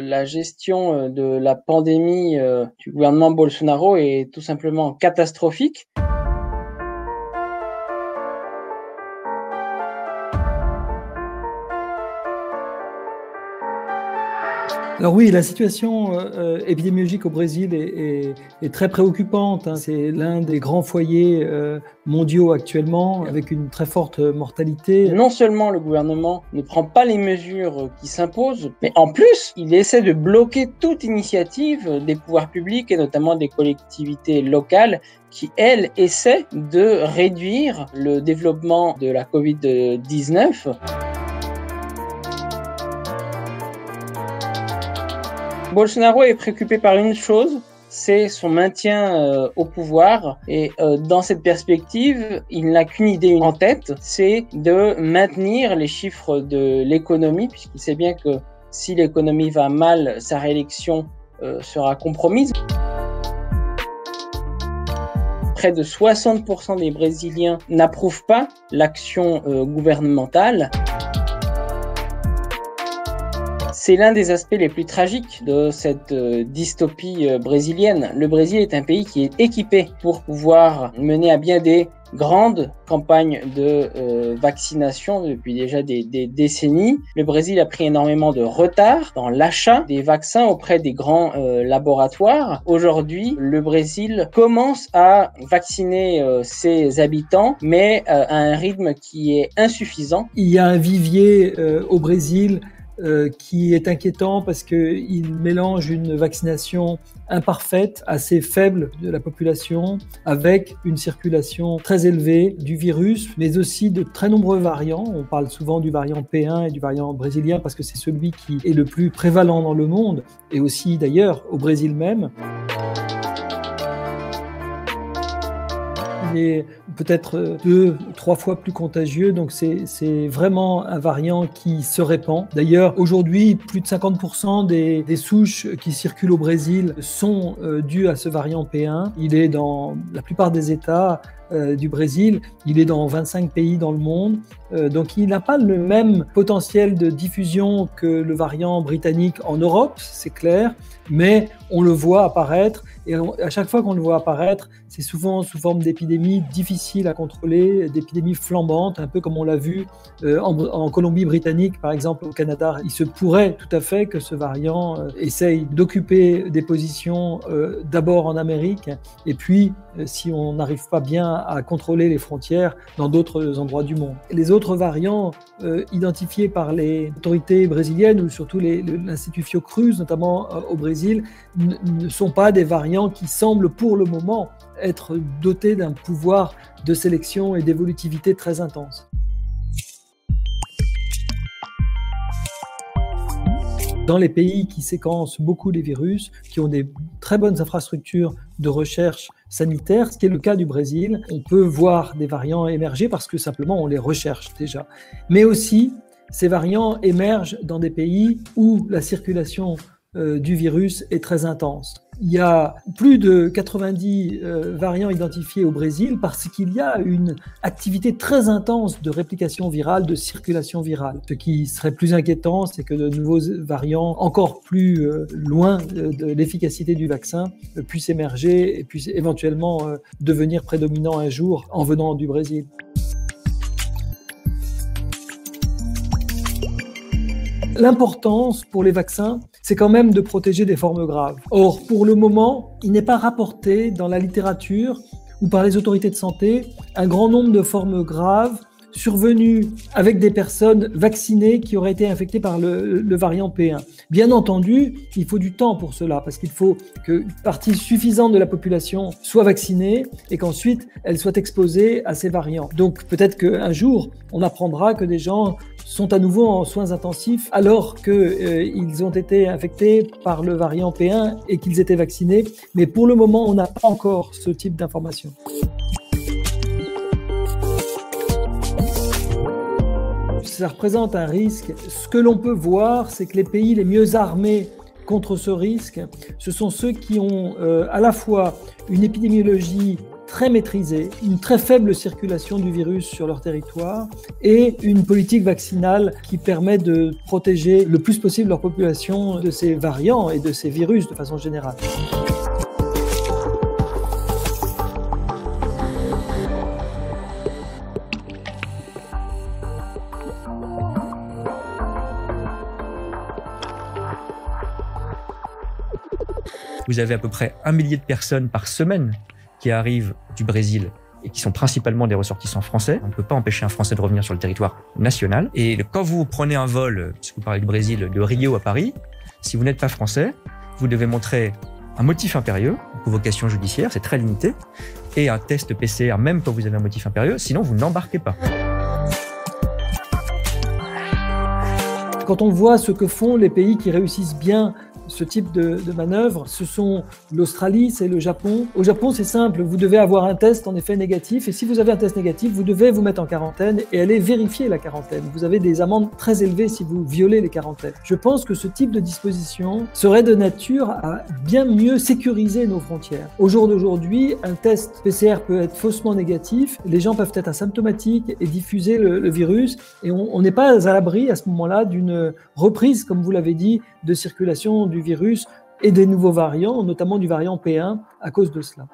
La gestion de la pandémie du gouvernement Bolsonaro est tout simplement catastrophique. Alors oui, la situation épidémiologique au Brésil est très préoccupante, hein. C'est l'un des grands foyers mondiaux actuellement, avec une très forte mortalité. Non seulement le gouvernement ne prend pas les mesures qui s'imposent, mais en plus, il essaie de bloquer toute initiative des pouvoirs publics et notamment des collectivités locales qui, elles, essaient de réduire le développement de la Covid-19. Bolsonaro est préoccupé par une chose, c'est son maintien au pouvoir. Et dans cette perspective, il n'a qu'une idée en tête, c'est de maintenir les chiffres de l'économie, puisqu'il sait bien que si l'économie va mal, sa réélection sera compromise. Près de 60% des Brésiliens n'approuvent pas l'action gouvernementale. C'est l'un des aspects les plus tragiques de cette dystopie brésilienne. Le Brésil est un pays qui est équipé pour pouvoir mener à bien des grandes campagnes de vaccination depuis déjà des décennies. Le Brésil a pris énormément de retard dans l'achat des vaccins auprès des grands laboratoires. Aujourd'hui, le Brésil commence à vacciner ses habitants, mais à un rythme qui est insuffisant. Il y a un vivier au Brésil qui est inquiétant parce qu'il mélange une vaccination imparfaite, assez faible de la population, avec une circulation très élevée du virus, mais aussi de très nombreux variants. On parle souvent du variant P1 et du variant brésilien parce que c'est celui qui est le plus prévalent dans le monde, et aussi d'ailleurs au Brésil même. Il est peut-être 2-3 fois plus contagieux, donc c'est vraiment un variant qui se répand. D'ailleurs, aujourd'hui, plus de 50% des souches qui circulent au Brésil sont dues à ce variant P1. Il est dans la plupart des États du Brésil, il est dans 25 pays dans le monde, donc il n'a pas le même potentiel de diffusion que le variant britannique en Europe, c'est clair, mais on le voit apparaître, et à chaque fois qu'on le voit apparaître, c'est souvent sous forme d'épidémies difficiles à contrôler, d'épidémies flambantes, un peu comme on l'a vu en Colombie-Britannique, par exemple au Canada. Il se pourrait tout à fait que ce variant essaye d'occuper des positions d'abord en Amérique, et puis si on n'arrive pas bien à contrôler les frontières dans d'autres endroits du monde. Les autres variants identifiés par les autorités brésiliennes, ou surtout l'Institut Fiocruz, notamment au Brésil, ne sont pas des variants qui semblent pour le moment être dotés d'un pouvoir de sélection et d'évolutivité très intense. Dans les pays qui séquencent beaucoup les virus, qui ont des très bonnes infrastructures de recherche sanitaire, ce qui est le cas du Brésil, on peut voir des variants émerger parce que simplement on les recherche déjà. Mais aussi, ces variants émergent dans des pays où la circulation du virus est très intense. Il y a plus de 90 variants identifiés au Brésil parce qu'il y a une activité très intense de réplication virale, de circulation virale. Ce qui serait plus inquiétant, c'est que de nouveaux variants encore plus loin de l'efficacité du vaccin puissent émerger et puissent éventuellement devenir prédominants un jour en venant du Brésil. L'importance pour les vaccins, c'est quand même de protéger des formes graves. Or, pour le moment, il n'est pas rapporté dans la littérature ou par les autorités de santé un grand nombre de formes graves survenues avec des personnes vaccinées qui auraient été infectées par le variant P1. Bien entendu, il faut du temps pour cela, parce qu'il faut qu'une partie suffisante de la population soit vaccinée et qu'ensuite elle soit exposée à ces variants. Donc peut-être qu'un jour, on apprendra que des gens sont à nouveau en soins intensifs alors qu'ils ont été infectés par le variant P1 et qu'ils étaient vaccinés. Mais pour le moment, on n'a pas encore ce type d'information. Ça représente un risque. Ce que l'on peut voir, c'est que les pays les mieux armés contre ce risque, ce sont ceux qui ont à la fois une épidémiologie très maîtrisée, une très faible circulation du virus sur leur territoire et une politique vaccinale qui permet de protéger le plus possible leur population de ces variants et de ces virus de façon générale. Vous avez à peu près 1 millier de personnes par semaine qui arrivent du Brésil et qui sont principalement des ressortissants français. On ne peut pas empêcher un Français de revenir sur le territoire national. Et quand vous prenez un vol, puisque vous parlez du Brésil, de Rio à Paris, si vous n'êtes pas français, vous devez montrer un motif impérieux, une convocation judiciaire, c'est très limité, et un test PCR même quand vous avez un motif impérieux, sinon vous n'embarquez pas. Quand on voit ce que font les pays qui réussissent bien ce type de manœuvre, ce sont l'Australie, c'est le Japon. Au Japon, c'est simple, vous devez avoir un test en effet négatif et si vous avez un test négatif, vous devez vous mettre en quarantaine et aller vérifier la quarantaine. Vous avez des amendes très élevées si vous violez les quarantaines. Je pense que ce type de disposition serait de nature à bien mieux sécuriser nos frontières. Au jour d'aujourd'hui, un test PCR peut être faussement négatif, les gens peuvent être asymptomatiques et diffuser le virus et on n'est pas à l'abri à ce moment-là d'une reprise, comme vous l'avez dit, de circulation du virus et des nouveaux variants, notamment du variant P1, à cause de cela.